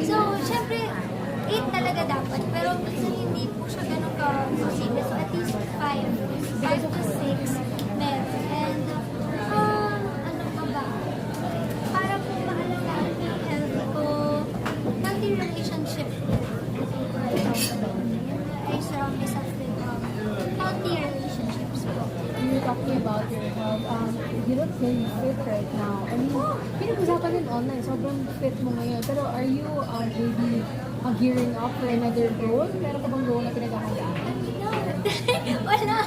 So, syempre, 8 talaga dapat. Pero minsan hindi po siya ganun ka-posible. So, at least 5 to 6 meron. And, ano pa ba? Para po maalagaan yung health ko, healthy relationship. I surround myself with healthy relationships po. When you're talking about your health, you look very fit right now. I mean, pinag-usapan din online, sobrang fit mo ngayon. Pero are you maybe gearing up for another goal? Meron ka bang goal na pinaghahandaan? No, wala.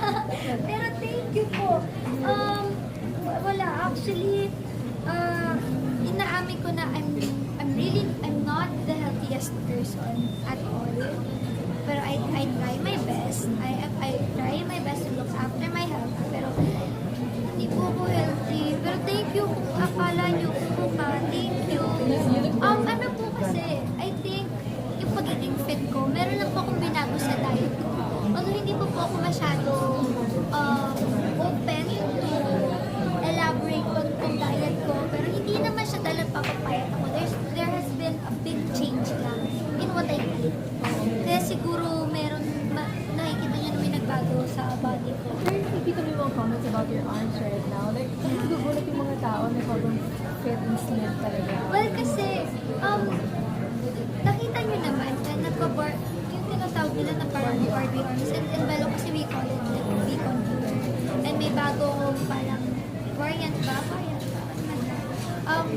Pero thank you po. Wala. Actually, inaamin ko na I'm not the healthiest person at all. Pero I try my best. I try my best to look after my health. Pero hindi po ako healthy. Pero thank you kung akala niyo po ka. Thank you. Ano po kasi, I think, yung pagiging fit ko, meron lang po akong binago sa diet ko. Although hindi po ako masyado open to elaborate on kung diet ko. Pero hindi naman siya dahil papapayat ako. There has been a big change lang in what I eat. Kaya siguro nakikita niyo na may nagbago sa body ko. Pero nakikita mo yung mga comments about your arms right now. Like, nagugulat yung mga tao na sobrang fit and slim talaga. Well, kasi, nakita niyo naman na yung tinatawag nila na parang Barbie arms, and Belo kasi we call it like V-contour. And may bagong parang variant ba?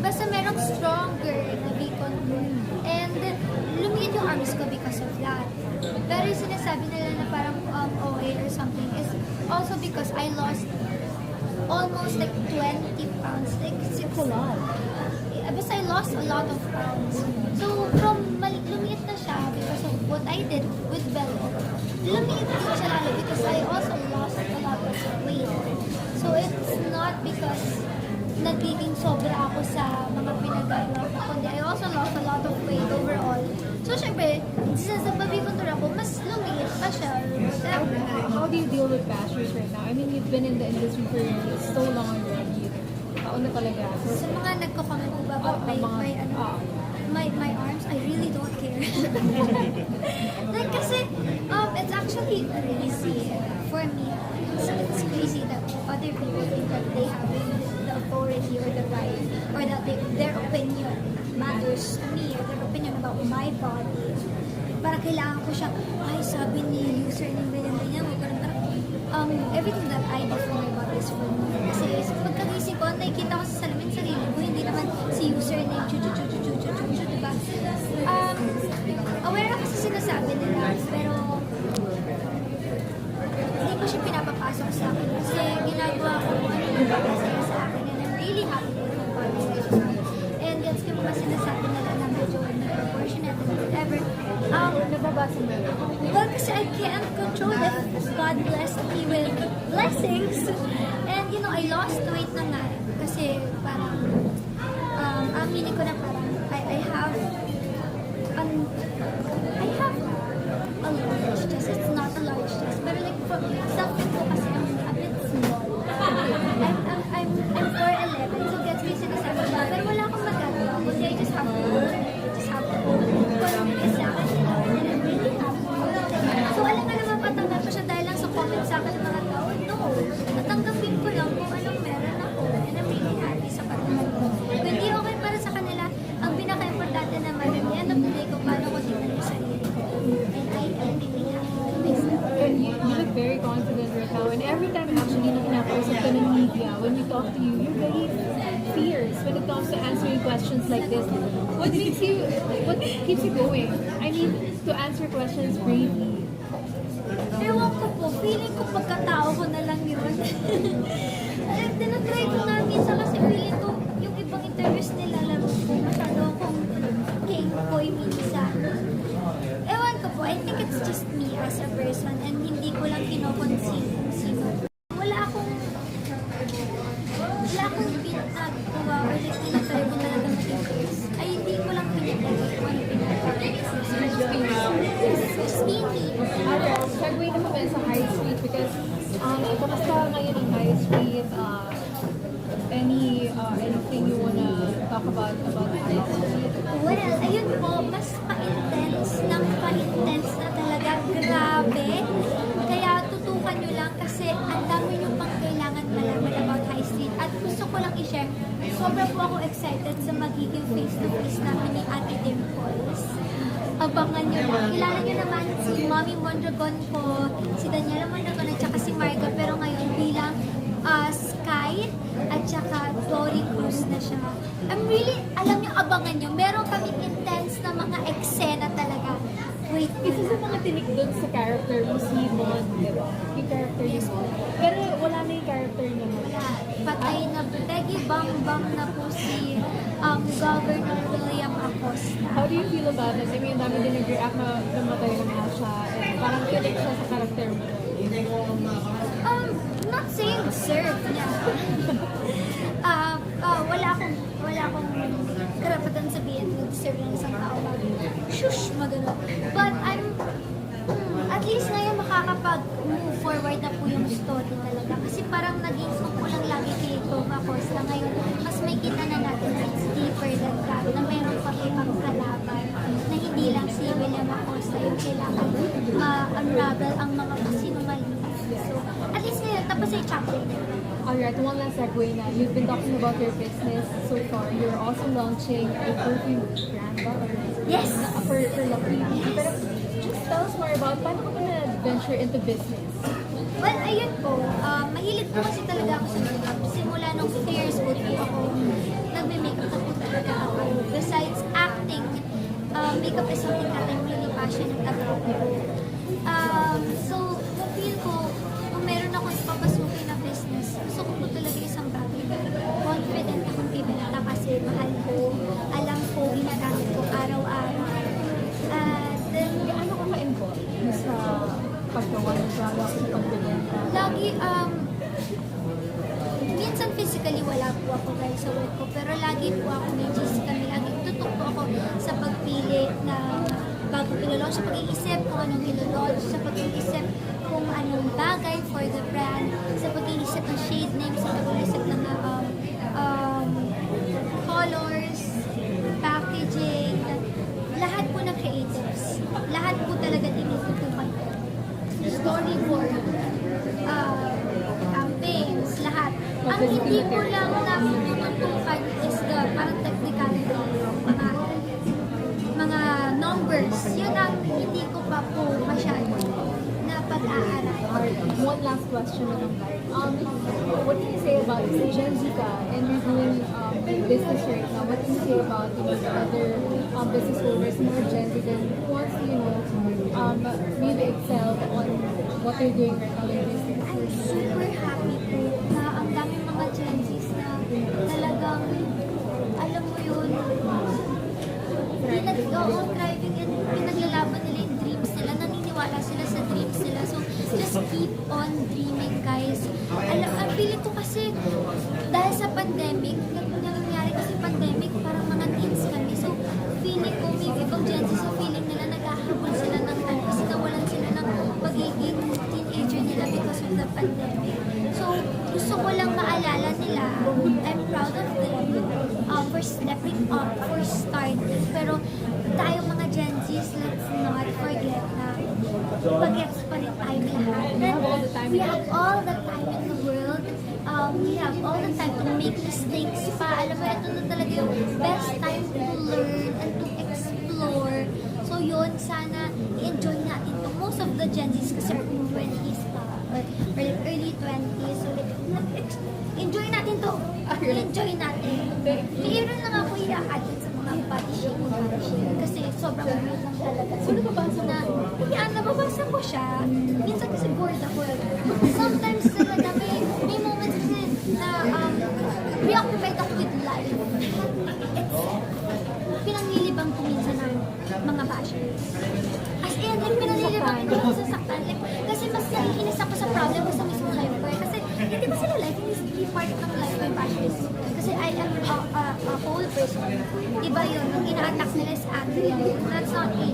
Basta merong stronger na V-contour. And lumiit yung arms ko because of that. Pero yung sinasabi nila na parang OA or something is also because I lost almost like 20 pounds. Like, it's a lot. Basta I lost a lot of pounds. So, from lumiit na siya because of what I did with Bello. Lumiit din siya lalo because I also lost a lot of weight. So, it's not because nagiging sobra ako sa mga pinagawa ko, kundi I also lost a lot of weight overall. So, syempre, since nagbabikontor ako, mas lumiit pa siya. How do you deal with bashers right now? I mean, you've been in the industry for so long already. Taon na talaga. Sa mga nagko-comment po ba about my arms, I really don't care. Like, kasi, it's actually crazy for me. It's crazy that other people think that they have the authority or the right, or that their opinion matters to me, or their opinion about my body. Para kailangan ko siya, ay, sabi ni user ng ganyan-ganyan, everything that I do for my body is for me. Kasi pagkagising ko, nakikita ko sa salamin sarili ko, hindi naman si user na yung diba? Aware ako sa sinasabi nila, pero hindi ko siya pinapapasok sa akin kasi ginagawa ko kung ano yung papasaya sa akin, and I'm really happy with my body right now. And gets ko mga sinasabi nila na medyo proportionate and whatever. Nababasa mo yun? Well, kasi I can't control it. God blessed me with blessings. And you know, I lost weight na nga. Kasi parang, aminin ko na parang, I have a large chest. It's not a large chest. Pero like, self-fit ko kasi I'm a bit small. I'm 4'11", so gets me sinasabi siya. Pero wala akong magagawa. Kasi I just have to work. Confidence sa akin. And I'm really happy. So alam nga naman patanggap ko siya dahil lang sa comment sa akin ng mga tao. No. Natanggapin ko lang kung anong meron ako. And I'm really happy sa patanggap ko. Kung hindi okay para sa kanila, ang pinaka-importante naman, at the end of the day, kung paano ko tingnan yung sarili ko. And I'm really happy with myself. And you look very confident right now. And every time actually na kinakusap ka ng media, when we talk to you, you're very fierce when it comes to answering questions like this. What keeps you going? I mean, to answer questions bravely. Ewan ko po, feeling ko pagkatao ko na lang yun. Tinatry ko nga minsan kasi feeling ko yung ibang interviews nila lang po masyado akong king boy minsan. Ewan ko po, I think it's just me as a person and hindi ko lang kinoconsider kung sino. Wala akong pinagawa or like tinatry ko talaga mag-interviews. Ay, hindi ko lang pinatry kung ano pinatry. It's me. Segue na kami sa High Street because kamusta ngayon ang High Street? Any talk about it? Well, ayun po, mas pa-intense na talaga. Grabe. Kaya tutukan nyo lang kasi ang dami nyo pang kailangan malaman about High Street. At gusto ko lang i-share, sobra po ako excited sa magiging face-to-face namin ni Ate Dimples. Abangan nyo lang. Kilala nyo naman si Mommy Mondragon po, si Daniela Mondragon at saka si Marga. Pero ngayon bilang Sky at saka Dory Cruz na siya. I'm really, alam nyo, abangan nyo. Meron kaming intense na mga eksena talaga. Wait, Isa sa mga tinik doon sa character mo, si Mon, di ba? Yung character ni Mon. Pero wala na yung character niya mo. wala. Patay na, Peggy Bang na po si Governor William Acosta. How do you feel about it? I mean, dami din nag-react na namatay na nga siya. And parang tinik siya sa character mo. Not saying deserve niya. Wala akong karapatan sabihin na deserve ng isang tao. Shush, magano. But at least ngayon makakapag-move forward na po yung story talaga. Kasi parang naging ko lang lagi kay Goma Costa ngayon. Mas may kita na natin na it's deeper than that. Na meron pa ibang kalaban. Na hindi lang si William Acosta yung kailangan ma-unravel ang mga sinungaling. So, at least ngayon, tapos ay chapter na. Alright, one last segue na. You've been talking about your business so far. You're also launching a perfume brand ba? Yes! For Lucky. Pero just tell us more about paano ka ba na-venture into business? Well, ayun po. Mahilig po kasi talaga ako sa makeup. Simula nung 2 years old po ako, nagme-makeup na po talaga ako. Besides acting, makeup is something that I'm really passionate about. So, feel ko, kung meron akong papasukin na business, gusto ko po talaga isang bagay. Confident akong ibenta kasi mahal ko. Alam ko, ginagamit ko araw-araw. At then, Ano ka ma-involve sa paggawa ng product sa pagbibenta? lagi, minsan physically wala po ako guys sa work ko, pero lagi po ako may gist kami, lagi tutok po ako sa pagpili na bago ilo-launch, sa pag-iisip kung anong ilo-launch, sa pag-iisip kung anong bagay for the brand, sa pag-iisip ng shade name, sa pag-iisip ng colors, packaging, lahat po ng creatives, lahat po talaga tinututukan ko. Storyboard, campaigns, lahat. Ang hindi ko lang natutukan is the parang technicality, mga numbers. Yun ang hindi ko pa po masyado na pag-aaral. Alright, one last question na lang. What can you say about Gen Z ka and you're doing business right now? What can you say about other business owners, more Gen Z who wants to, maybe excel on what they're doing right now in business? I'm super happy po na ang daming mga Gen Zs na talagang, alam mo yun, thriving and pinaglalaban nila yung dreams nila, naniniwala sila sa dreams nila. So, just keep on dreaming, guys. Ang feeling ko kasi, dahil sa pandemic, nangyari kasi pandemic, parang mga teens kami. So, feeling ko, maybe ibang Gen Z, so feeling nila naghahabol sila ng time kasi nawalan sila ng pagiging teenager nila because of the pandemic. So, gusto ko lang maalala nila, I'm proud of them for stepping up, for starting. Pero tayo mga Gen Zs, let's not forget na bagets pa rin tayo lahat. We have all the time in the world. We have all the time to make mistakes pa. Alam mo, ito na talaga yung best time to learn and to explore. So yun, sana i-enjoy natin to. Most of the Gen Zs kasi are 20s pa, or early 20s. So enjoy natin to. Enjoy natin. Meron lang ako i-add sa mga body shaming kasi sobrang weird lang talaga. So nababasa na, nababasa ko siya. Minsan kasi bored ako. Sometimes talaga may moments kasi na preoccupied ako with life. It's pinanglilibang ko minsan ng mga bashers. As in, pinanglilibang ko nasasaktan. Kasi mas naiinis ako sa problem ko sa mismo life ko. Kasi hindi ba sila life, hindi part ng life ko yung bashers. Kasi I am a whole person. Iba yun, yung ina-attack nila is angry. That's not me.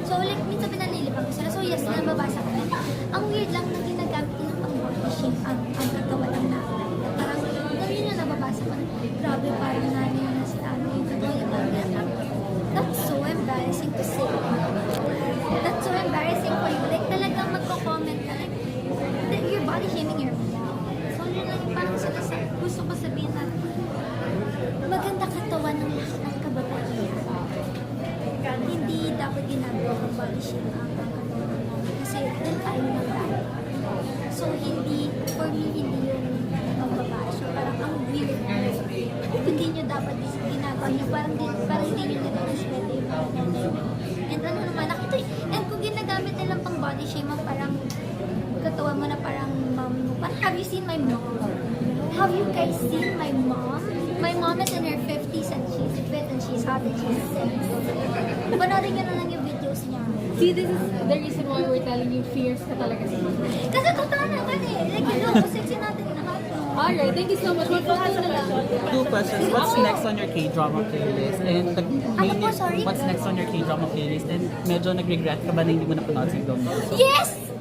So, like, minsan pinanlilibang ko sila. So, yes, nababasa ko na. Ang weird lang na ginagamit nilang pang body shape ang katawan ng nanay. Parang, yun yung nababasa ko na. Grabe, parang nanay na shaming your mom. So yun lang yung parang gusto ko sabihin na maganda katawan ng lahat ng kababaihan. Hindi dapat ginagawa ng body shame ang katawan ng mom. Kasi doon tayo nagdahil. So hindi, for me, hindi yung babae. So parang ang weird. Hindi nyo dapat ginagawa nyo. Parang hindi nyo nire-respeto yung mga nanay nyo. And ano naman, nakita and kung ginagamit nilang pang body shame, parang katawan mo na parang mom mo. Parang, have you seen my mom? Have you guys seen my mom? My mom is in her 50s and she's fit and she's hot and she's sexy. Panoorin nyo na lang yung videos niya. See, this is the reason why we're telling you fierce ka talaga si Mama. Kasi totoo naman eh. Like, hello, sexy natin lahat. Alright, thank you so much. One photo na lang. 2 questions. What's next on your K-drama playlist? And Ano po, sorry? what's next on your K-drama playlist? And medyo nag-regret ka ba na hindi mo napanood si Dong? Yes!